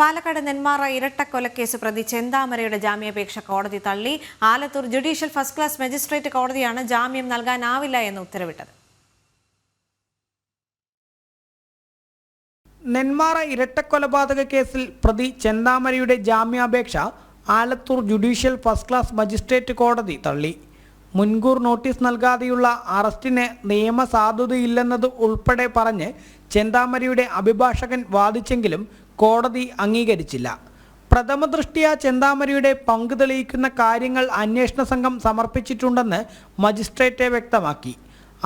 പാലക്കാട് നെന്മാറ ഇരട്ടക്കൊലക്കേസ് പ്രതി ചെന്താമരയുടെ ജാമ്യാപേക്ഷ കോടതി തള്ളി. Alathur judicial first class magistrate കോടതിയാണ് ജാമ്യം നൽകാനാവില്ല എന്ന് ഉത്തരവിട്ടത്. നെന്മാറ ഇരട്ടക്കൊലപാതക കേസിൽ പ്രതി ചെന്താമരയുടെ ജാമ്യാപേക്ഷ Alathur judicial first class magistrate കോടതി തള്ളി. മുൻകൂർ നോട്ടീസ് നൽകാതെയുള്ള അറസ്റ്റിന് നിയമസാധുതയില്ലെന്നത് ഉൾപ്പെടെ പറഞ്ഞ് ചെന്താമരയുടെ അഭിഭാഷകൻ വാദിച്ചെങ്കിലും കോടതി അംഗീകരിച്ചില്ല. പ്രഥമ ദൃഷ്ട്യാ ചെന്താമരയുടെ പങ്ക് തെളിയിക്കുന്ന കാര്യങ്ങൾ അന്വേഷണ സംഘം സമർപ്പിച്ചിട്ടുണ്ടെന്ന് മജിസ്ട്രേറ്റ് വ്യക്തമാക്കി.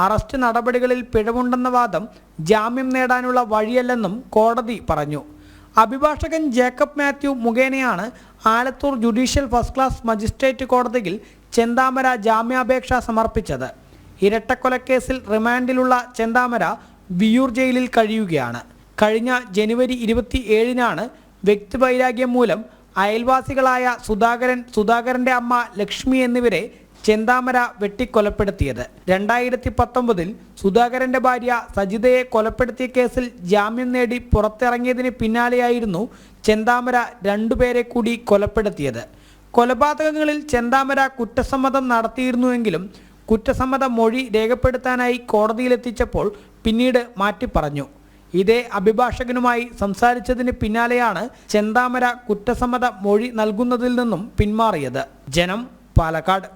അറസ്റ്റ് നടപടികളിൽ പിഴവുണ്ടെന്ന വാദം ജാമ്യം നേടാനുള്ള വഴിയല്ലെന്നും കോടതി പറഞ്ഞു. അഭിഭാഷകൻ ജേക്കബ് മാത്യു മുഖേനയാണ് Alathur judicial first class magistrate കോടതിയിൽ ചെന്താമര ജാമ്യാപേക്ഷ സമർപ്പിച്ചത്. ഇരട്ടക്കൊലക്കേസിൽ റിമാൻഡിലുള്ള ചെന്താമര വിയൂർ ജയിലിൽ കഴിയുകയാണ്. കഴിഞ്ഞ ജനുവരി 27-നാണ് വ്യക്തിവൈരാഗ്യം മൂലം അയൽവാസികളായ സുധാകരൻ്റെ അമ്മ ലക്ഷ്മി എന്നിവരെ ചെന്താമര വെട്ടിക്കൊലപ്പെടുത്തിയത്. 2019-ൽ സുധാകരൻ്റെ ഭാര്യ സജിതയെ കൊലപ്പെടുത്തിയ കേസിൽ ജാമ്യം നേടി പുറത്തിറങ്ങിയതിന് പിന്നാലെയായിരുന്നു ചെന്താമര രണ്ടുപേരെ കൂടി കൊലപ്പെടുത്തിയത്. കൊലപാതകങ്ങളിൽ ചെന്താമര കുറ്റസമ്മതം നടത്തിയിരുന്നുവെങ്കിലും കുറ്റസമ്മത മൊഴി രേഖപ്പെടുത്താനായി കോടതിയിലെത്തിച്ചപ്പോൾ പിന്നീട് മാറ്റിപ്പറഞ്ഞു. ഇതേ അഭിഭാഷകനുമായി സംസാരിച്ചതിന് പിന്നാലെയാണ് ചെന്താമര കുറ്റസമ്മത മൊഴി നൽകുന്നതിൽ നിന്നും പിന്മാറിയത്. ജനം, പാലക്കാട്.